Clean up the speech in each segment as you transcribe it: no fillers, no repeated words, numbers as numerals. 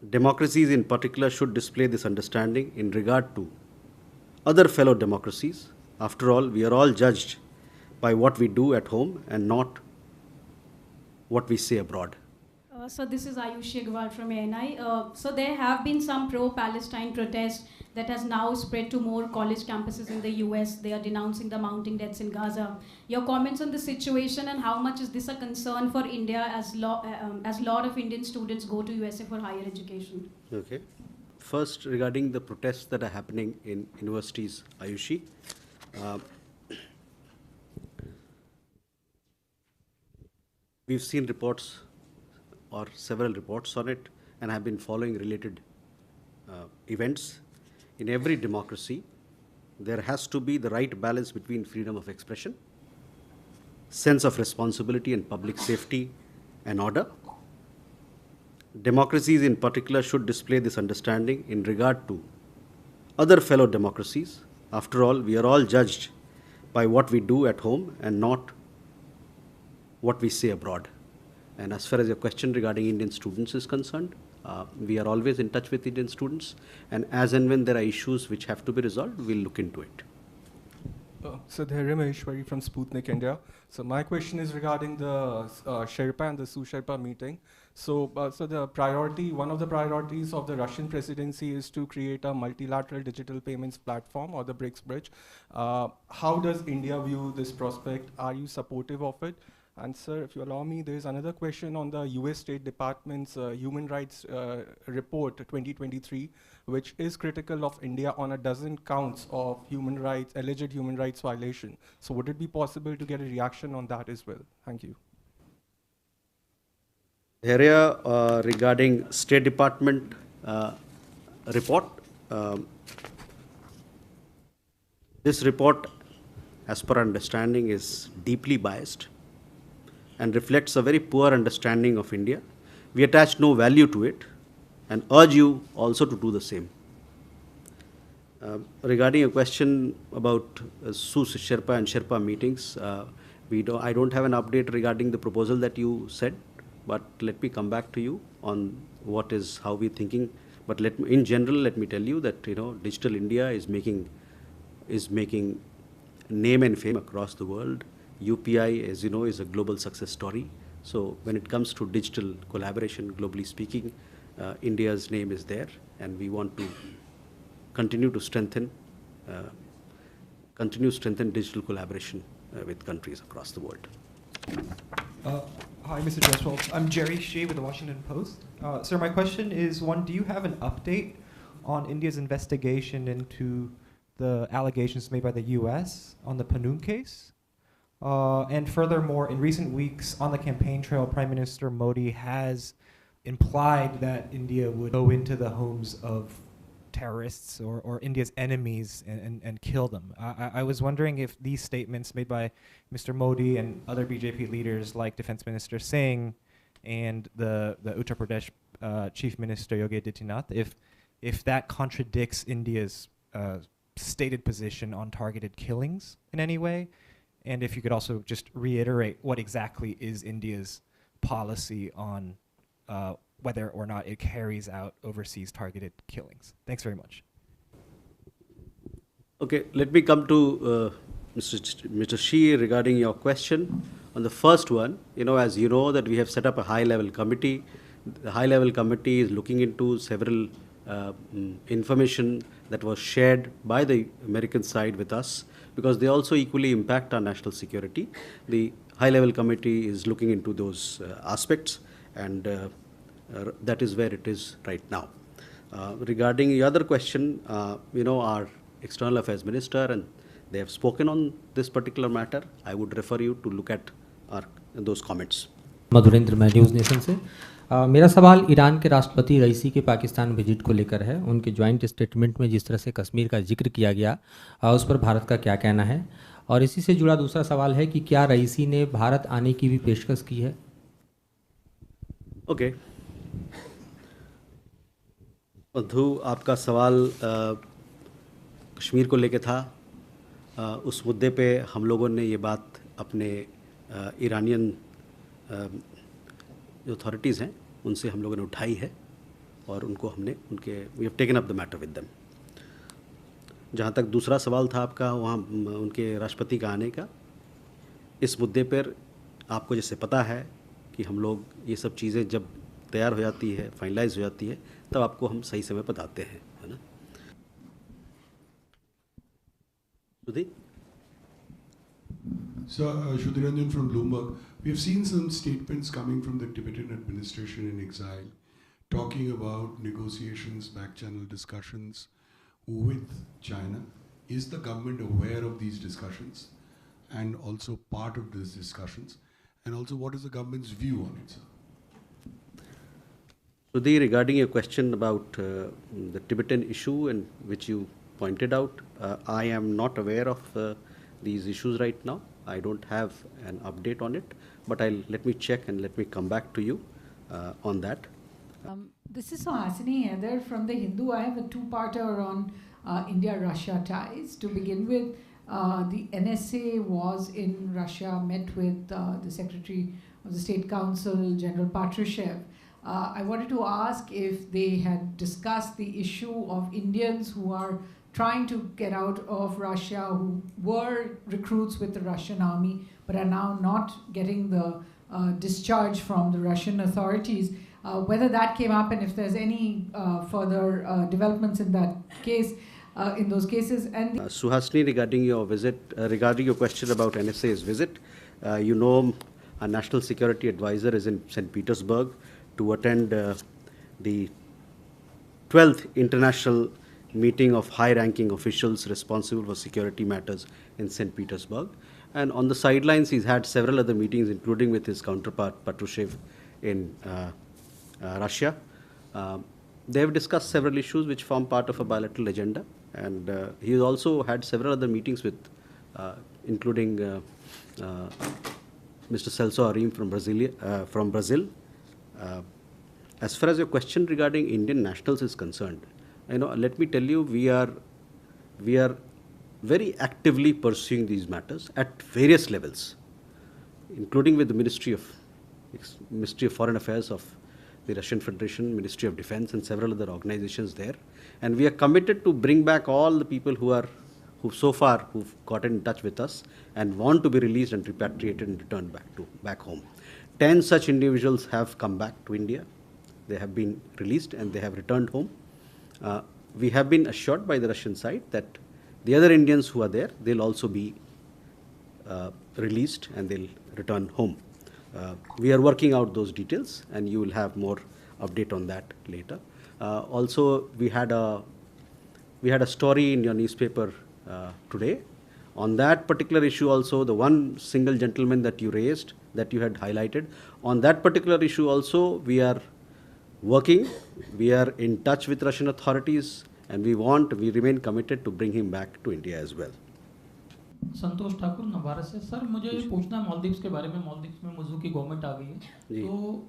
Democracies in particular should display this understanding in regard to other fellow democracies. After all, we are all judged by what we do at home and not what we say abroad. So this is Ayushi Agrawal from ANI. So there have been some pro-Palestine protests that has now spread to more college campuses in the US. They are denouncing the mounting deaths in Gaza. Your comments on the situation and how much is this a concern for India as lot of Indian students go to USA for higher education? Okay. First, regarding the protests that are happening in universities, Ayushi, we've seen reports or several reports on it and have been following related events. In every democracy, there has to be the right balance between freedom of expression, sense of responsibility and public safety and order. Democracies in particular should display this understanding in regard to other fellow democracies. After all, we are all judged by what we do at home and not what we say abroad. And as far as your question regarding Indian students is concerned, we are always in touch with Indian students, and as and when there are issues which have to be resolved, we'll look into it. So Dhairya Maheshwari from Sputnik India. So my question is regarding the Sherpa and the Su-Sherpa meeting. So, the priority, one of the priorities of the Russian presidency is to create a multilateral digital payments platform, or the BRICS bridge. How does India view this prospect? Are you supportive of it? And sir, if you allow me, there is another question on the US State Department's Human Rights Report 2023, which is critical of India on a dozen counts of alleged human rights violation. So would it be possible to get a reaction on that as well? Thank you. Area regarding State Department report. This report, as per understanding, is deeply biased and reflects a very poor understanding of India. We attach no value to it and urge you also to do the same. Regarding a question about Sherpa and Sherpa meetings, I don't have an update regarding the proposal that you said, but let me come back to you on how we're thinking. But in general, let me tell you that Digital India is making name and fame across the world. UPI, as you know, is a global success story. So when it comes to digital collaboration, globally speaking, India's name is there, and we want to continue to strengthen digital collaboration with countries across the world. Hi, Mr. Jaiswal. I'm Jerry Shea with the Washington Post. Sir, my question is, one, do you have an update on India's investigation into the allegations made by the US on the Panun case? And furthermore, in recent weeks on the campaign trail, Prime Minister Modi has implied that India would go into the homes of terrorists or India's enemies and kill them. I was wondering if these statements made by Mr. Modi and other BJP leaders like Defense Minister Singh and the Uttar Pradesh Chief Minister Yogi Adityanath, if that contradicts India's stated position on targeted killings in any way, and if you could also just reiterate what exactly is India's policy on whether or not it carries out overseas targeted killings. Thanks very much. Okay, let me come to Mr. Shea regarding your question. On the first one, as you know, that we have set up a high-level committee. The high-level committee is looking into several information that was shared by the American side with us, because they also equally impact our national security. The high-level committee is looking into those aspects, and that is where it is right now. Regarding the other question, our External Affairs Minister, and they have spoken on this particular matter. I would refer you to look at those comments. Madhurendra, मैं news nation से। मेरा सवाल Iran के राष्ट्रपति रईसी के Pakistan visit को लेकर है। उनके ज्वाइंट स्टेटमेंट में जिस तरह से कश्मीर का जिक्र किया गया, उस पर भारत का क्या कहना है? और इसी से जुड़ा दूसरा सवाल है कि क्या रईसी ने भारत आने की भी पेशकश की है? ओके, मधु, आपका सवाल कश्मीर को लेकर था। उस मुद्दे पे हम लोगों ने ये बात अपने ईरानियन जो अथॉरिटीज़ हैं उनसे हम लोगों ने उठाई है, और उनको हमने we have taken up the matter with them. जहाँ तक दूसरा सवाल था आपका वहाँ उनके राष्ट्रपति का आने का, इस मुद्दे पर आपको जैसे पता है कि हम लोग ये सब चीज़ें जब तैयार हो जाती है, फाइनलाइज हो जाती है, तब आपको हम सही समय बताते हैं, है ना। सुधी? So, Shudhiranjan from Bloomberg. We have seen some statements coming from the Tibetan administration in exile, talking about negotiations, back-channel discussions with China. Is the government aware of these discussions and also part of these discussions? And also, what is the government's view on it, sir? Sudhi, regarding your question about the Tibetan issue and which you pointed out, I am not aware of these issues right now. I don't have an update on it, but let me check and let me come back to you on that. This is Hasini Heather from The Hindu. I have a two-parter on India-Russia ties. To begin with, the NSA was in Russia, met with the Secretary of the State Council, General Patrushev. I wanted to ask if they had discussed the issue of Indians who are trying to get out of Russia, who were recruits with the Russian army, but are now not getting the discharge from the Russian authorities. Whether that came up and if there's any further developments in that case, in those cases. And Suhasini, regarding your visit, regarding your question about NSA's visit, you know, our National Security Advisor is in St. Petersburg to attend the 12th International Meeting of high-ranking officials responsible for security matters in St. Petersburg. And on the sidelines, he's had several other meetings, including with his counterpart Patrushev in Russia. They have discussed several issues which form part of a bilateral agenda. And he has also had several other meetings with, including Mr. Celso Arim from Brazil. As far as your question regarding Indian nationals is concerned, let me tell you, we are very actively pursuing these matters at various levels, including with the Ministry of Foreign Affairs of the Russian Federation, Ministry of Defense, and several other organizations there. And we are committed to bring back all the people who've gotten in touch with us and want to be released and repatriated and returned back home. 10 such individuals have come back to India. They have been released and they have returned home. We have been assured by the Russian side that the other Indians who are there, they'll also be released and they'll return home. We are working out those details and you will have more update on that later. Also, we had a story in your newspaper today on that particular issue also. The one single gentleman that you raised, that you had highlighted, on that particular issue also we are working, we are in touch with Russian authorities, and we remain committed to bring him back to India as well. संतोष ठाकुर नवारा से। Sir, मुझे ये पूछना है मालदीव्स के बारे में। मालदीव्स में मौजूद की गवर्नमेंट आ गई है, तो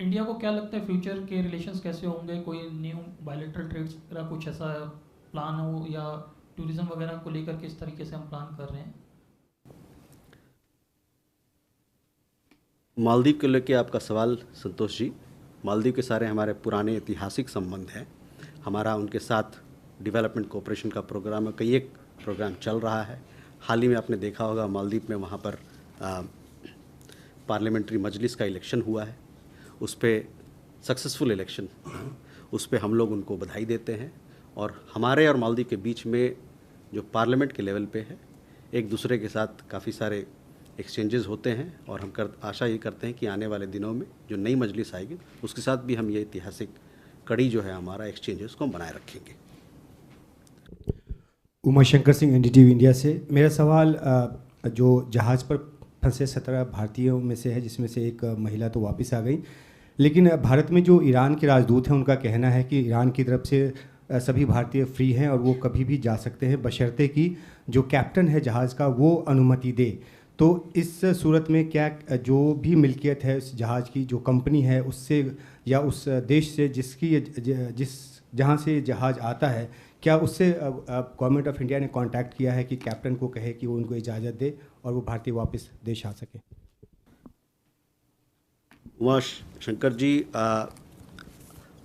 इंडिया को क्या लगता है फ्यूचर के रिलेशंस कैसे होंगे? कोई न्यू बायलैटरल ट्रेड्स का कुछ ऐसा प्लान हो, या टूरिज्म वगैरह को लेकर किस तरीके से हम प्लान कर रहे हैं? मालदीव को लेकर आपका सवाल संतोष जी, मालदीव के सारे हमारे पुराने ऐतिहासिक संबंध हैं। हमारा उनके साथ डेवलपमेंट कोऑपरेशन का प्रोग्राम है, कई एक प्रोग्राम चल रहा है। हाल ही में आपने देखा होगा मालदीव में वहाँ पर पार्लियामेंट्री मजलिस का इलेक्शन हुआ है, उस पर सक्सेसफुल इलेक्शन, उस पर हम लोग उनको बधाई देते हैं। और हमारे और मालदीव के बीच में जो पार्लियामेंट के लेवल पे है, एक दूसरे के साथ काफ़ी सारे एक्सचेंजेस होते हैं, और हम आशा ये करते हैं कि आने वाले दिनों में जो नई मजलिस आएगी उसके साथ भी हम ये ऐतिहासिक कड़ी जो है हमारा एक्सचेंजेस को बनाए रखेंगे। उमाशंकर सिंह, एनडीटीवी इंडिया से। मेरा सवाल जो जहाज़ पर फंसे 17 भारतीयों में से है, जिसमें से एक महिला तो वापस आ गई, लेकिन भारत में जो ईरान के राजदूत हैं उनका कहना है कि ईरान की तरफ से सभी भारतीय फ्री हैं और वो कभी भी जा सकते हैं, बशर्ते कि जो कैप्टन है जहाज़ का वो अनुमति दे। तो इस सूरत में क्या जो भी मिल्कियत है उस जहाज़ की, जो कंपनी है उससे या उस देश से जहाँ से जहाज़ आता है, क्या उससे गवर्नमेंट ऑफ इंडिया ने कांटेक्ट किया है कि कैप्टन को कहे कि वो उनको इजाज़त दे और वो भारतीय वापस देश आ सके? उमा शंकर जी,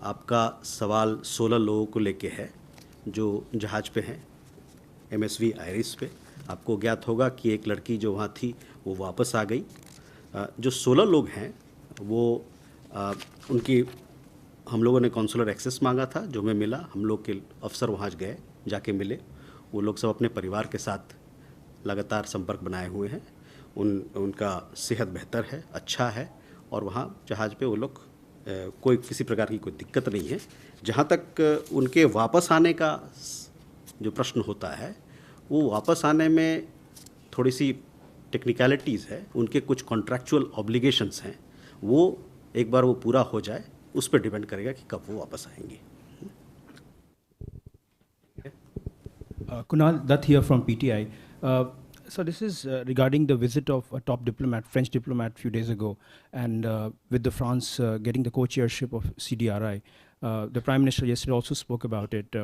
आपका सवाल 16 लोगों को लेके है जो जहाज़ पे हैं, MSV आयरिस पे। आपको ज्ञात होगा कि एक लड़की जो वहाँ थी वो वापस आ गई। जो 16 लोग हैं वो उनकी हम लोगों ने कॉन्सुलर एक्सेस मांगा था, जो हमें मिला। हम लोग के अफसर वहाँ गए, जाके मिले। वो लोग सब अपने परिवार के साथ लगातार संपर्क बनाए हुए हैं। उनका सेहत बेहतर है, अच्छा है, और वहाँ जहाज़ पे वो लोग कोई किसी प्रकार की कोई दिक्कत नहीं है। जहाँ तक उनके वापस आने का जो प्रश्न होता है, वो वापस आने में थोड़ी सी टेक्निकलिटीज़ है, उनके कुछ कॉन्ट्रैक्चुअल ऑब्लिगेशंस हैं, वो एक बार वो पूरा हो जाए उस पर डिपेंड करेगा कि कब वो वापस आएंगे। Kunal Dutt here from PTI. So this is regarding the visit of a top diplomat, French diplomat, a few days ago, and with the France getting the co-chairship of CDRI. The Prime Minister yesterday also spoke about it.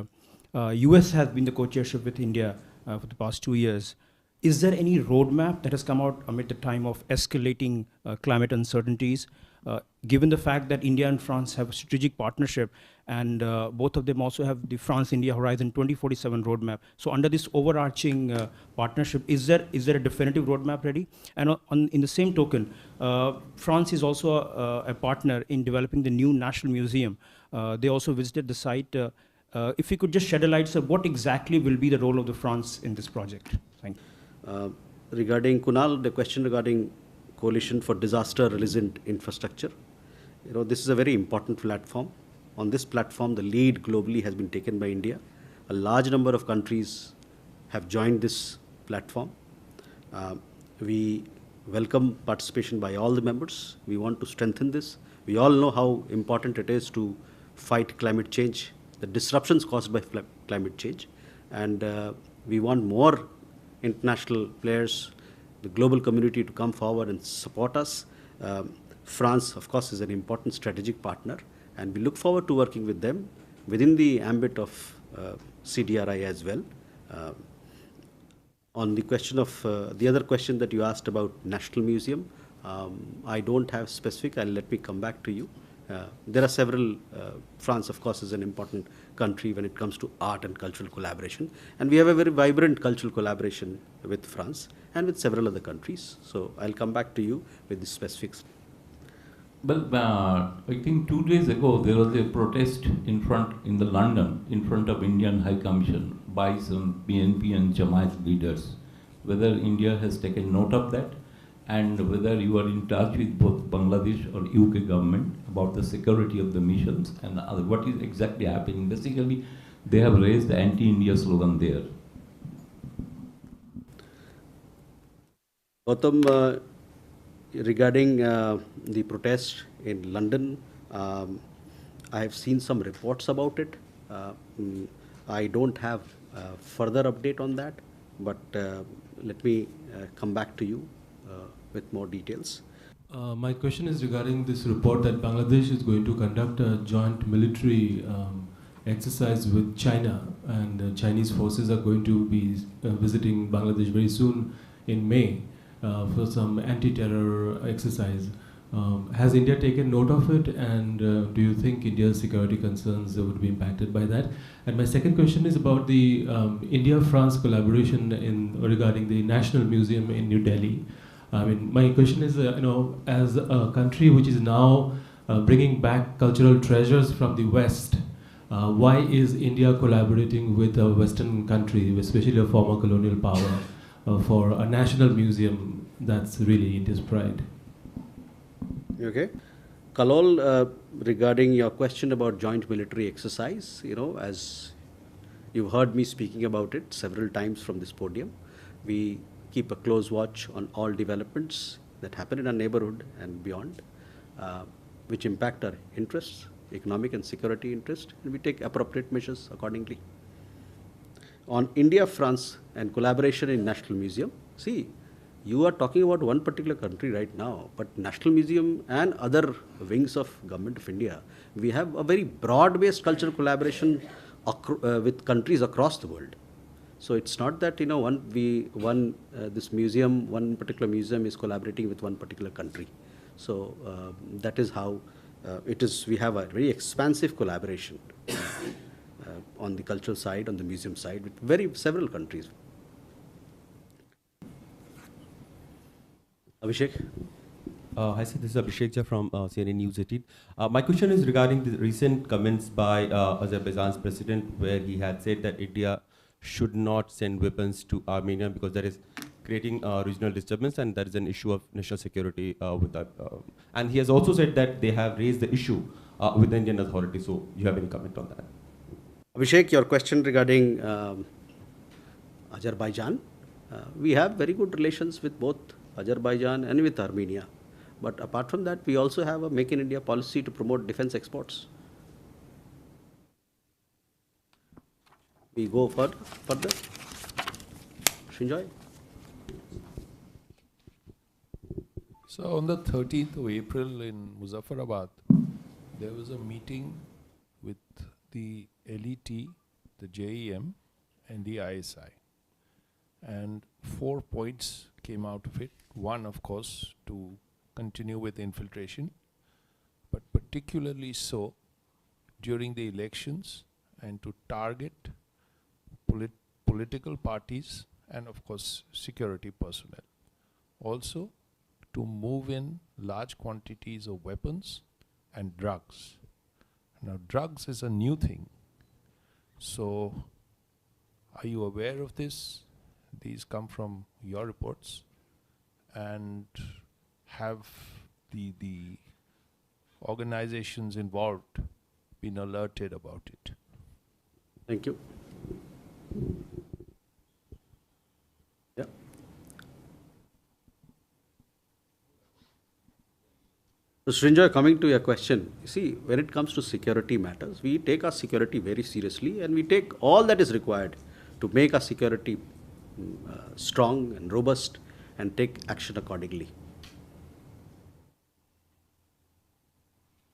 US has been the co-chairship with India for the past 2 years. Is there any roadmap that has come out amid the time of escalating climate uncertainties, given the fact that India and France have a strategic partnership, and both of them also have the France-India Horizon 2047 roadmap? So under this overarching partnership, is there a definitive roadmap ready? And in the same token, France is also a partner in developing the new National Museum. They also visited the site. If you could just shed a light, sir, what exactly will be the role of the France in this project? Thank you. Regarding Kunal, the question regarding Coalition for Disaster Resilient Infrastructure, this is a very important platform. On this platform, the lead globally has been taken by India. A large number of countries have joined this platform. We welcome participation by all the members. We want to strengthen this. We all know how important it is to fight climate change, the disruptions caused by climate change, and we want more international players, the global community, to come forward and support us. France, of course, is an important strategic partner, and we look forward to working with them within the ambit of CDRI as well. On the question of the other question that you asked about National Museum, I don't have specific. Let me come back to you. There are several. France, of course, is an important country when it comes to art and cultural collaboration, and we have a very vibrant cultural collaboration with France and with several other countries. So I'll come back to you with the specifics. Well, I think 2 days ago there was a protest in London, in front of Indian High Commission by some BNP and Jamaat leaders. Whether India has taken note of that, and whether you are in touch with both Bangladesh or UK government about the security of the missions and what is exactly happening. Basically, they have raised the anti-India slogan there. Gautam, regarding the protest in London, I have seen some reports about it. I don't have further update on that, but let me come back to you with more details. My question is regarding this report that Bangladesh is going to conduct a joint military exercise with China, and Chinese forces are going to be visiting Bangladesh very soon in May for some anti-terror exercise. Has India taken note of it, and do you think India's security concerns would be impacted by that? And my second question is about the India-France collaboration regarding the National Museum in New Delhi. I mean, my question is, as a country which is now bringing back cultural treasures from the West, why is India collaborating with a Western country, especially a former colonial power, for a national museum that's really India's pride? Okay. Kalol, regarding your question about joint military exercise, as you've heard me speaking about it several times from this podium, we keep a close watch on all developments that happen in our neighborhood and beyond, which impact our interests, economic and security interests, and we take appropriate measures accordingly. On India, France, and collaboration in National Museum, see, you are talking about one particular country right now, but National Museum and other wings of Government of India, we have a very broad-based cultural collaboration with countries across the world. So it's not that this museum, one particular museum is collaborating with one particular country. So that is how we have a very expansive collaboration on the cultural side, on the museum side, with several countries. Abhishek? Hi, sir. This is Abhishek Jha from CNN News 18. My question is regarding the recent comments by Azerbaijan's president, where he had said that India should not send weapons to Armenia because that is creating regional disturbance and that is an issue of national security with that. And he has also said that they have raised the issue with the Indian authorities. So, you have any comment on that? Abhishek, your question regarding Azerbaijan. We have very good relations with both Azerbaijan and with Armenia. But apart from that, we also have a Make in India policy to promote defense exports. We go further. Srinjoy? So on the 13th of April in Muzaffarabad, there was a meeting with the LET, the JEM, and the ISI. And 4 points came out of it. One, of course, to continue with infiltration, but particularly so during the elections and to target political parties and, of course, security personnel. Also, to move in large quantities of weapons and drugs. Now, drugs is a new thing. So, are you aware of this? These come from your reports. And have the organizations involved been alerted about it? Thank you. Yeah. So, Srinjoy, coming to your question, you see, when it comes to security matters, we take our security very seriously and we take all that is required to make our security strong and robust and take action accordingly.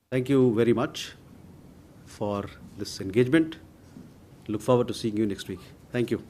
Thank you very much for this engagement. Look forward to seeing you next week. Thank you.